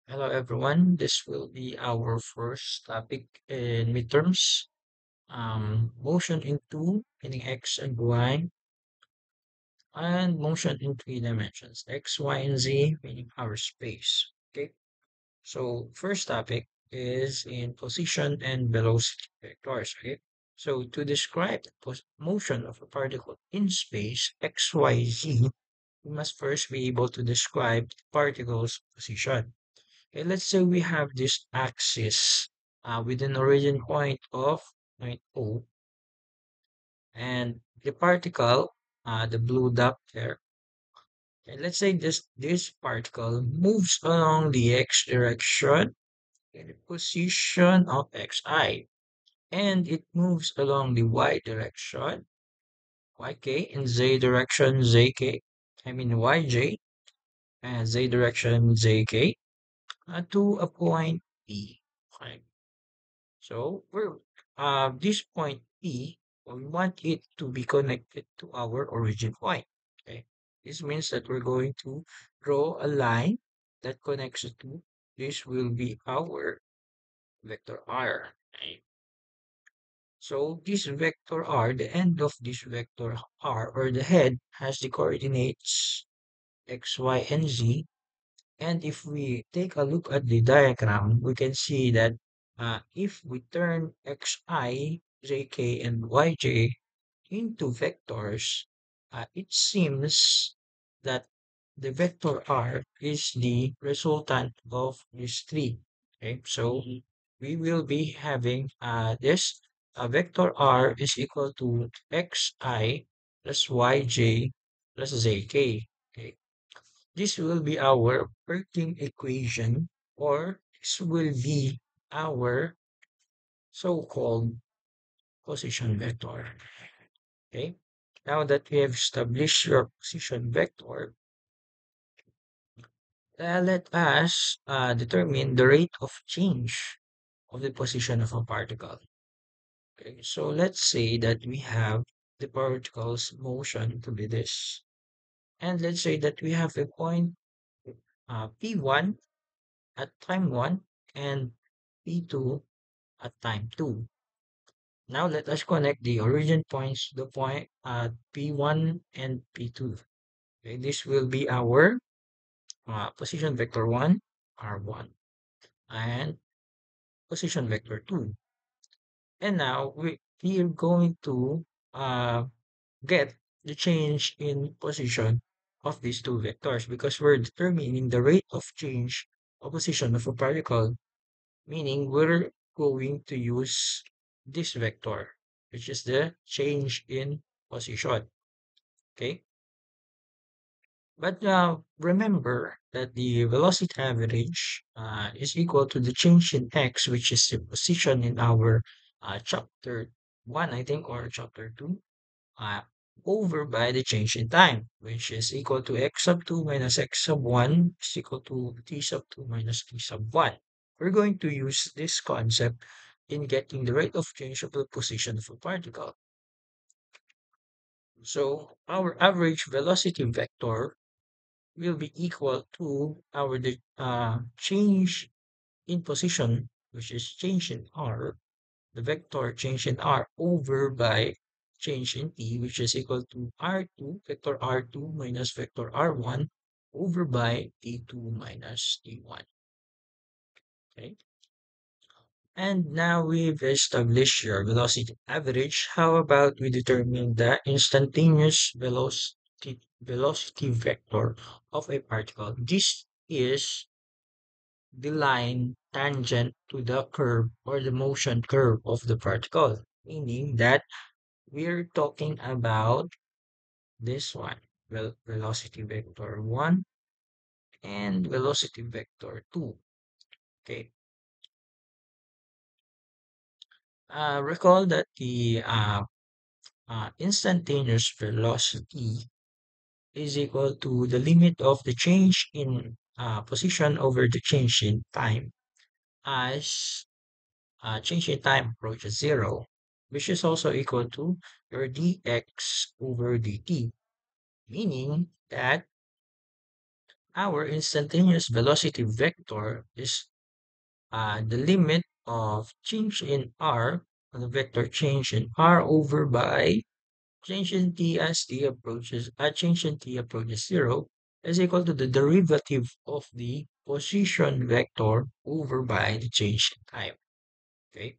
Hello everyone. This will be our first topic in midterms. Motion in two, meaning x and y, and motion in three dimensions, x, y, and z, meaning our space. Okay. So first topic is in position and velocity vectors. Okay. So to describe the motion of a particle in space x, y, z, we must first be able to describe the particle's position. Okay, let's say we have this axis with an origin point of point O, and the particle, the blue dot there. Okay, let's say this particle moves along the x direction in the position of xi, and it moves along the y direction, yk, and z direction, zk. I mean yj, and z direction, zk, to a point P. Okay. So we're this point P, we want it to be connected to our origin point. Okay. This means that we're going to draw a line that connects the two. This will be our vector R. Okay. So this vector R, the end of this vector R, or the head, has the coordinates x, y, and z. And if we take a look at the diagram, we can see that if we turn xi, jk, and yj into vectors, it seems that the vector r is the resultant of these three. Okay, so we will be having this vector r is equal to xi plus yj plus zk. Okay, this will be our working equation, or this will be our so-called position vector. Okay. Now that we have established your position vector, let us determine the rate of change of the position of a particle. Okay. So let's say that we have the particle's motion to be this. And let's say that we have a point P1 at time 1 and P2 at time 2. Now let us connect the origin points to the point at P1 and P2. Okay, this will be our position vector 1, R1, and position vector 2. And now we are going to uh, get the change in position of these two vectors because we're determining the rate of change of position of a particle, meaning we're going to use this vector, which is the change in position. Okay. But remember that the velocity average is equal to the change in x, which is the position in our chapter 1, I think, or chapter 2, uh, over by the change in time, which is equal to x sub 2 minus x sub 1 is equal to t sub 2 minus t sub 1. We're going to use this concept in getting the rate of change of the position of a particle. So our average velocity vector will be equal to our change in position, which is change in r, the vector change in r over by change in t, which is equal to r2, vector r2 minus vector r1 over by t2 minus t1. Okay. And now we've established your velocity average. How about we determine the instantaneous velocity vector of a particle? This is the line tangent to the curve or the motion curve of the particle, meaning that we're talking about this one, velocity vector 1 and velocity vector 2. Okay. Recall that the instantaneous velocity is equal to the limit of the change in position over the change in time as change in time approaches zero, which is also equal to your dx over dt, meaning that Our instantaneous velocity vector is the limit of change in r, the vector change in r over by change in t as t approaches, change in t approaches zero is equal to the derivative of the position vector over by the change in time. Okay,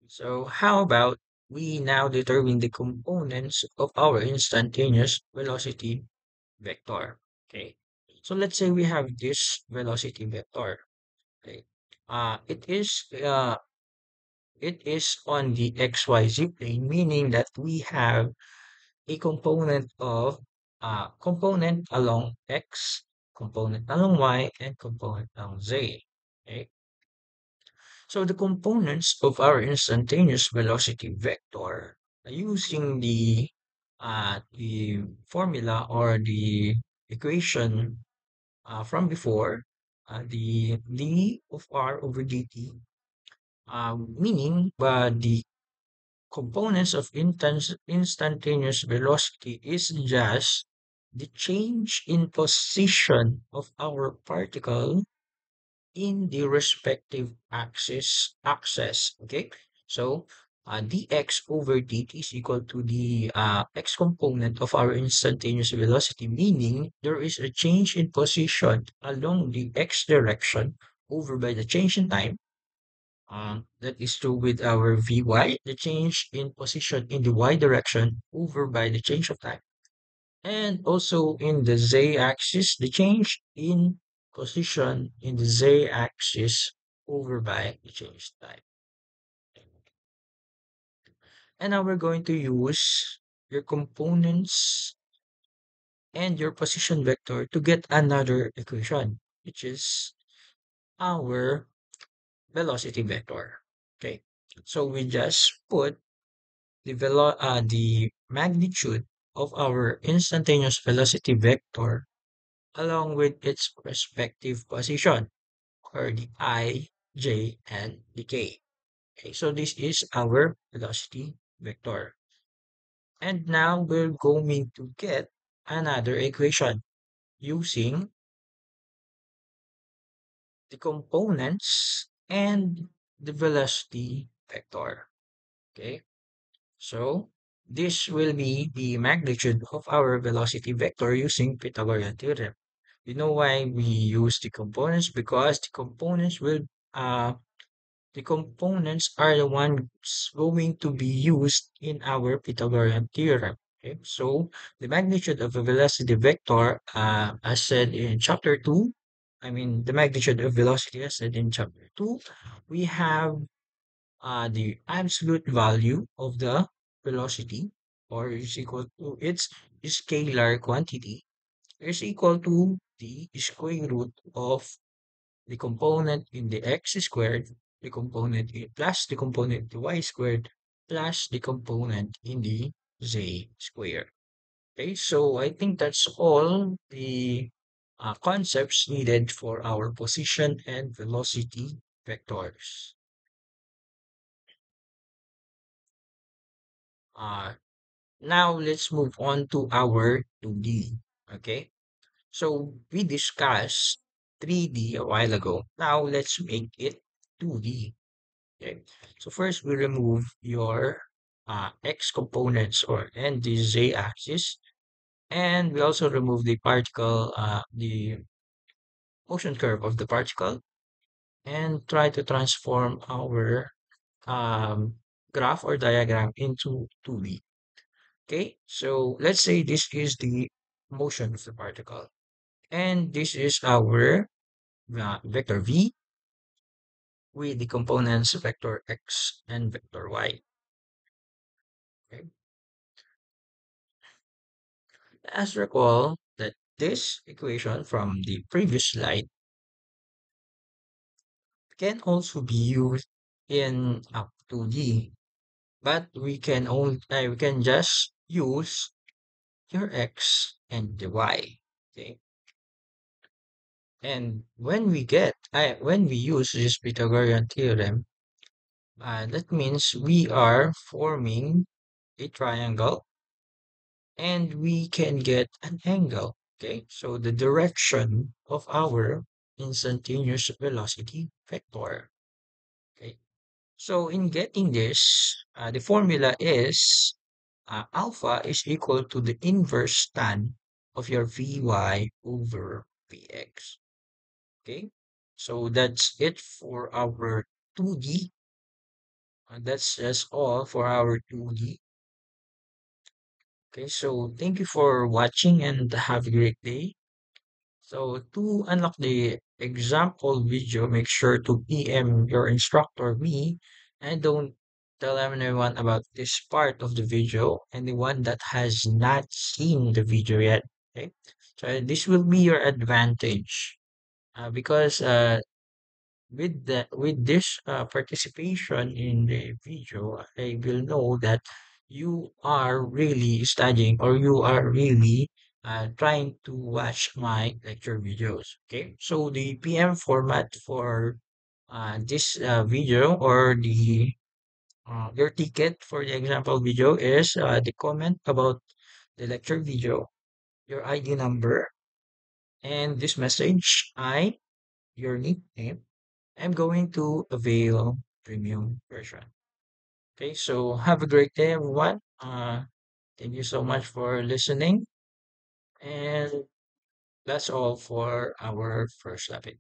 so how about we now determine the components of our instantaneous velocity vector. Okay, so let's say we have this velocity vector. Okay, it is on the XYZ plane, meaning that we have a component along X, component along Y, and component along Z. Okay? So the components of our instantaneous velocity vector using the formula or the equation from before, the d of r over dt, meaning the components of instantaneous velocity is just the change in position of our particle in the respective axis. Okay, so dx over dt is equal to the x component of our instantaneous velocity, meaning there is a change in position along the x direction over by the change in time. That is true with our Vy, the change in position in the y direction over by the change of time. And also in the z-axis, the change in position in the z-axis over by the change time. And now we're going to use your components and your position vector to get another equation, which is our velocity vector. Okay, so we just put the magnitude of our instantaneous velocity vector along with its respective position, or the I, J, and the K. Okay, so this is our velocity vector. And now we're going to get another equation using the components and the velocity vector. Okay, so this will be the magnitude of our velocity vector using Pythagorean theorem. You know why we use the components? Because uh the components are the ones going to be used in our Pythagorean theorem. Okay, so the magnitude of a velocity vector, as said in chapter 2, I mean the magnitude of velocity as said in chapter 2, we have the absolute value of the velocity, or is equal to its scalar quantity, is equal to the square root of the component in the x squared, the component in plus the component in the y squared, plus the component in the z squared. Okay, so I think that's all the concepts needed for our position and velocity vectors. Uh, Now let's move on to our 2D. Okay, so we discussed 3D a while ago. Now let's make it 2D. Okay, so first we remove your x components or and the z axis, and we also remove the particle, the motion curve of the particle, and try to transform our um, graph or diagram into 2D. Okay, so let's say this is the motion of the particle, and this is our vector v with the components vector x and vector y. Okay, as recall that this equation from the previous slide can also be used in up to d, but we can just use your x and the y. Okay, and when we use this Pythagorean theorem, that means we are forming a triangle, and we can get an angle. Okay, so the direction of our instantaneous velocity vector. Okay, so in getting this, the formula is alpha is equal to the inverse tan of your Vy over Vx. Okay, so that's it for our 2D. That's just all for our 2D. Okay, so thank you for watching and have a great day. So to unlock the example video, make sure to PM your instructor, me, and don't tell anyone about this part of the video, anyone that has not seen the video yet. Okay, so this will be your advantage because with this participation in the video, I will know that you are really studying or you are really trying to watch my lecture videos. Okay, so the PM format for this video or the your ticket for the example video is the comment about the lecture video, your ID number, and this message, your nickname. I'm going to avail premium version. Okay, so have a great day, everyone. Thank you so much for listening. And that's all for our first topic.